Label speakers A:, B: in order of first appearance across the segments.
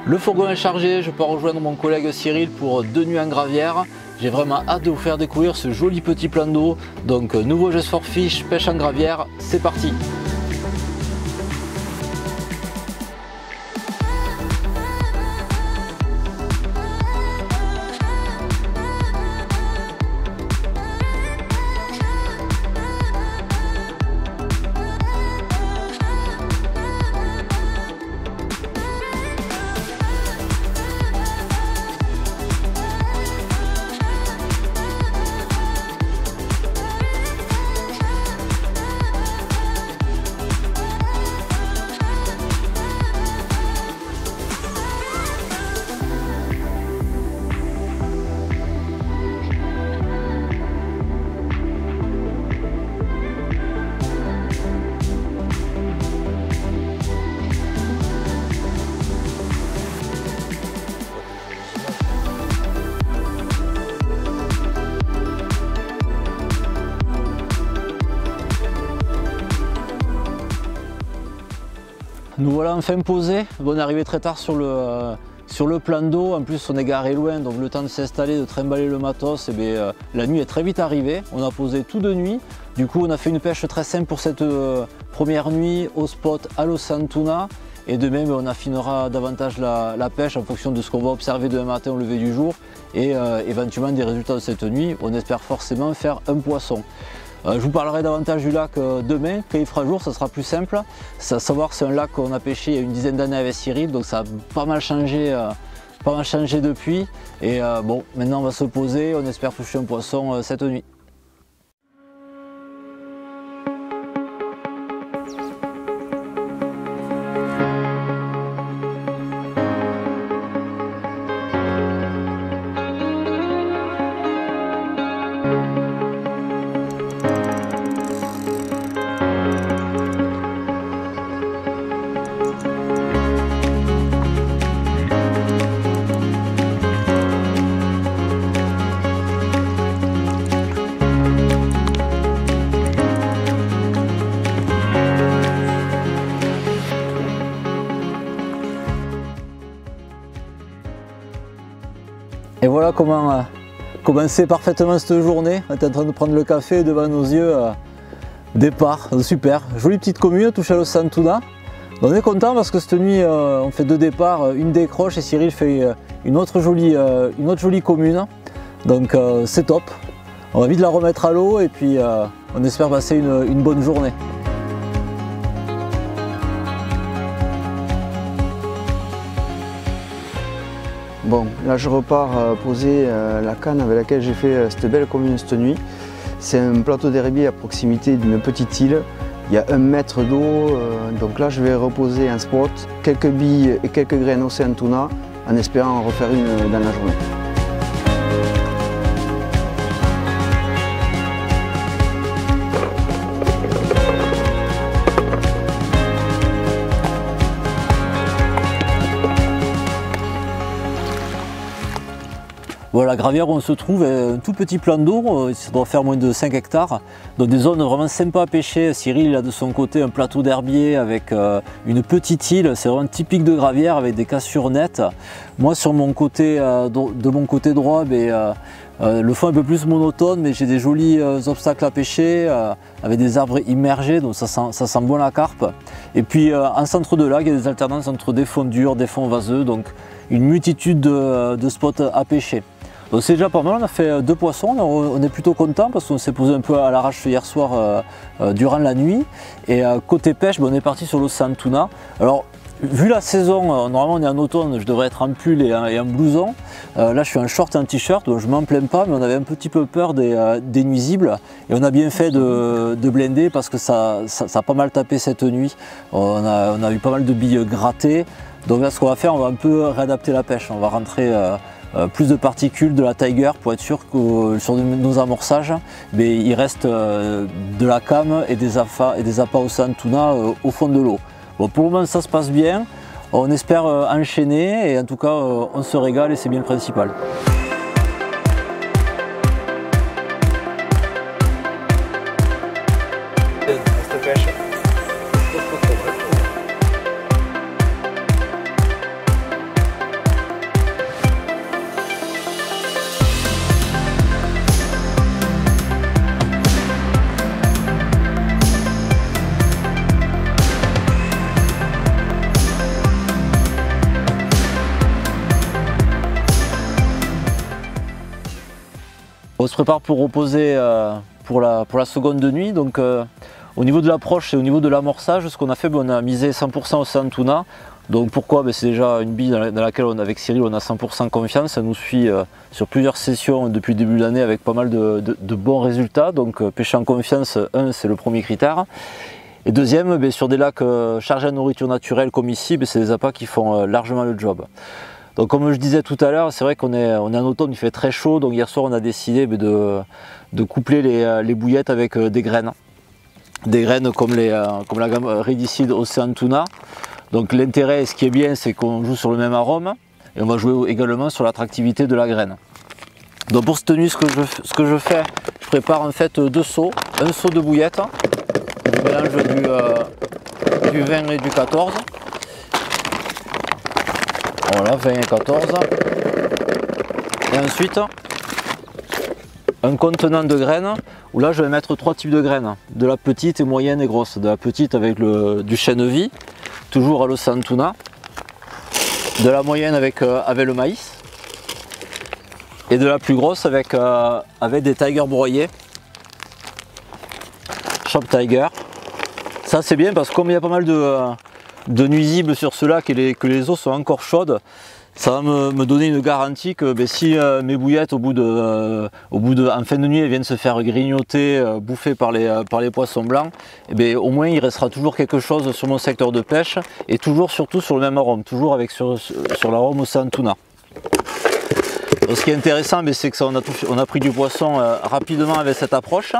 A: Le fourgon est chargé, je peux rejoindre mon collègue Cyril pour 2 nuits en gravière. J'ai vraiment hâte de vous faire découvrir ce joli petit plan d'eau. Donc nouveau geste for fish, pêche en gravière, c'est parti. Nous voilà enfin posés. Bon, on est arrivé très tard sur le plan d'eau. En plus, on est garé loin, donc le temps de s'installer, de trimballer le matos, et bien, la nuit est très vite arrivée. On a posé tout de nuit. Du coup, on a fait une pêche très simple pour cette première nuit au spot Alo Santuna. Et demain, on affinera davantage la pêche en fonction de ce qu'on va observer demain matin au lever du jour et éventuellement des résultats de cette nuit. On espère forcément faire un poisson. Je vous parlerai davantage du lac demain, quand il fera jour, ça sera plus simple. À savoir que c'est un lac qu'on a pêché il y a une dizaine d'années avec Cyril, donc ça a pas mal changé depuis. Et bon, maintenant on va se poser, on espère toucher un poisson cette nuit. Et voilà comment commencer parfaitement cette journée. On est en train de prendre le café devant nos yeux. Départ, super. Jolie petite commune, touche à Alo Santuna. On est content parce que cette nuit on fait 2 départs, une décroche et Cyril fait une autre jolie commune. Donc c'est top. On va vite la remettre à l'eau et puis on espère passer une bonne journée.
B: Bon, là je repars poser la canne avec laquelle j'ai fait cette belle commune cette nuit. C'est un plateau d'herbier à proximité d'une petite île. Il y a 1 mètre d'eau, donc là je vais reposer un spot, quelques billes et quelques graines au Santuna en espérant en refaire une dans la journée.
A: Voilà, la gravière où on se trouve, un tout petit plan d'eau, ça doit faire moins de 5 hectares. Donc des zones vraiment sympas à pêcher. Cyril a de son côté un plateau d'herbier avec une petite île, c'est vraiment typique de gravière avec des cassures nettes. Moi sur mon côté, de mon côté droit, le fond est un peu plus monotone, mais j'ai des jolis obstacles à pêcher avec des arbres immergés, donc ça sent bon la carpe. Et puis en centre de lac, il y a des alternances entre des fonds durs, des fonds vaseux, donc une multitude de spots à pêcher. Donc c'est déjà pas mal, on a fait 2 poissons, on est plutôt content parce qu'on s'est posé un peu à l'arrache hier soir durant la nuit. Et côté pêche, on est parti sur Alo Santuna. Alors vu la saison, normalement on est en automne, je devrais être en pull et en blouson. Là je suis en short et en t-shirt, donc je m'en plains pas, mais on avait un petit peu peur des nuisibles. Et on a bien fait de blinder parce que ça a pas mal tapé cette nuit. On a eu pas mal de billes grattées. Donc là ce qu'on va faire, on va un peu réadapter la pêche. On va rentrer plus de particules de la Tiger pour être sûr que sur nos amorçages, il reste de la came et des appâts au Santuna au fond de l'eau. Bon, pour le moment ça se passe bien, on espère enchaîner et en tout cas on se régale et c'est bien le principal. On se prépare pour reposer pour la seconde nuit. Donc, au niveau de l'approche et au niveau de l'amorçage, ce qu'on a fait, on a misé 100% Océan Tuna. Donc pourquoi? C'est déjà une bille dans laquelle avec Cyril on a 100% confiance. Ça nous suit sur plusieurs sessions depuis le début de l'année avec pas mal de bons résultats. Donc pêcher en confiance, c'est le premier critère. Et deuxième, sur des lacs chargés en nourriture naturelle comme ici, c'est des appâts qui font largement le job. Donc comme je disais tout à l'heure, c'est vrai qu'on est en automne, il fait très chaud. Donc hier soir on a décidé de coupler les bouillettes avec des graines. Des graines comme la gamme Redicide Océan Tuna. Donc l'intérêt, ce qui est bien, c'est qu'on joue sur le même arôme et on va jouer également sur l'attractivité de la graine. Donc pour cette tenue, ce que je fais, je prépare en fait 2 seaux. Un seau de bouillette, je mélange du 20 et du 14. Voilà, 20 et 14. Et ensuite, un contenant de graines où là je vais mettre 3 types de graines. De la petite et moyenne et grosse. De la petite avec du chènevis, toujours à l'Océan Tuna. De la moyenne avec le maïs. Et de la plus grosse avec des Tiger broyés. Shop Tiger. Ça c'est bien parce que comme il y a pas mal de nuisibles sur ce lac et que les eaux sont encore chaudes, ça va me donner une garantie que si mes bouillettes en fin de nuit elles viennent se faire grignoter, bouffer par les poissons blancs, au moins il restera toujours quelque chose sur mon secteur de pêche et surtout sur le même arôme, toujours avec sur l'arôme Océan Tuna. Donc, ce qui est intéressant, c'est que on a pris du poisson rapidement avec cette approche.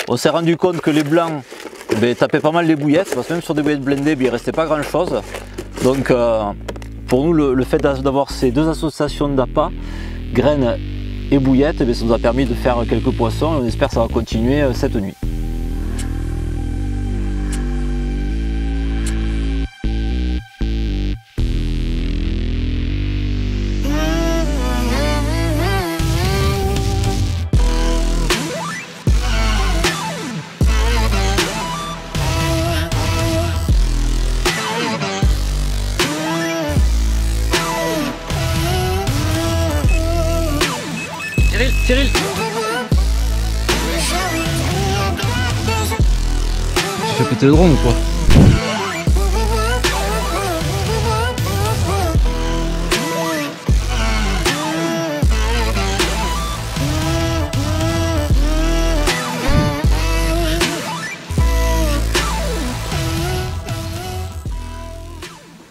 A: On s'est rendu compte que les blancs tapaient pas mal les bouillettes, parce que même sur des bouillettes blindées, il ne restait pas grand chose. Donc pour nous, le fait d'avoir ces deux associations d'appâts, graines et bouillettes, ça nous a permis de faire quelques poissons et on espère que ça va continuer cette nuit.
C: Cyril, tu fais péter le drone ou quoi?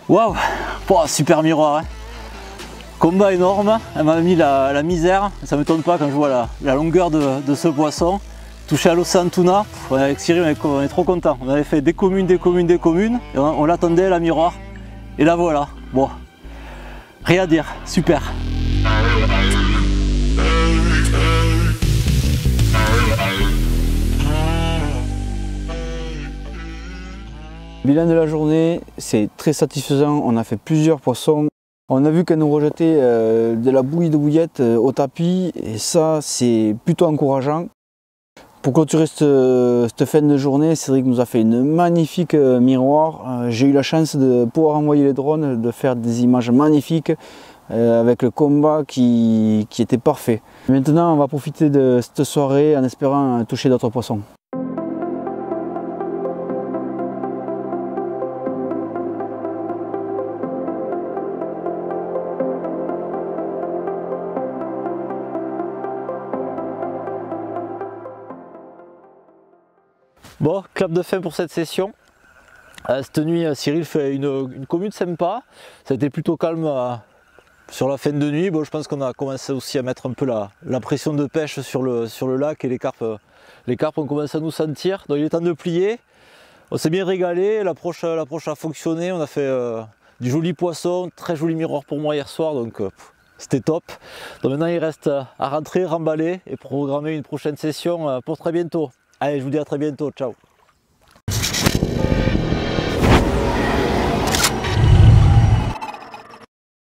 A: Waouh, super miroir, hein. Combat énorme, elle m'a mis la misère, ça ne m'étonne pas quand je vois la longueur de ce poisson. Touché à l'Océan Tuna, avec Cyril on est trop content. On avait fait des communes, et on l'attendait la miroir, et la voilà. Bon, rien à dire, super.
B: Bilan de la journée, c'est très satisfaisant, on a fait plusieurs poissons. On a vu qu'elle nous rejetait de la bouillie de bouillette au tapis et ça c'est plutôt encourageant. Pour clôturer cette fin de journée, Cédric nous a fait une magnifique miroir. J'ai eu la chance de pouvoir envoyer les drones, de faire des images magnifiques avec le combat qui était parfait. Maintenant on va profiter de cette soirée en espérant toucher d'autres poissons.
A: Bon, clap de fin pour cette session. Cette nuit, Cyril fait une commune sympa. Ça a été plutôt calme sur la fin de nuit. Bon, je pense qu'on a commencé aussi à mettre un peu la pression de pêche sur le lac et les carpes ont commencé à nous sentir. Donc il est temps de plier. On s'est bien régalé, l'approche a fonctionné. On a fait du joli poisson, très joli miroir pour moi hier soir. Donc c'était top. Donc maintenant il reste à rentrer, remballer et programmer une prochaine session pour très bientôt. Allez, je vous dis à très bientôt, ciao.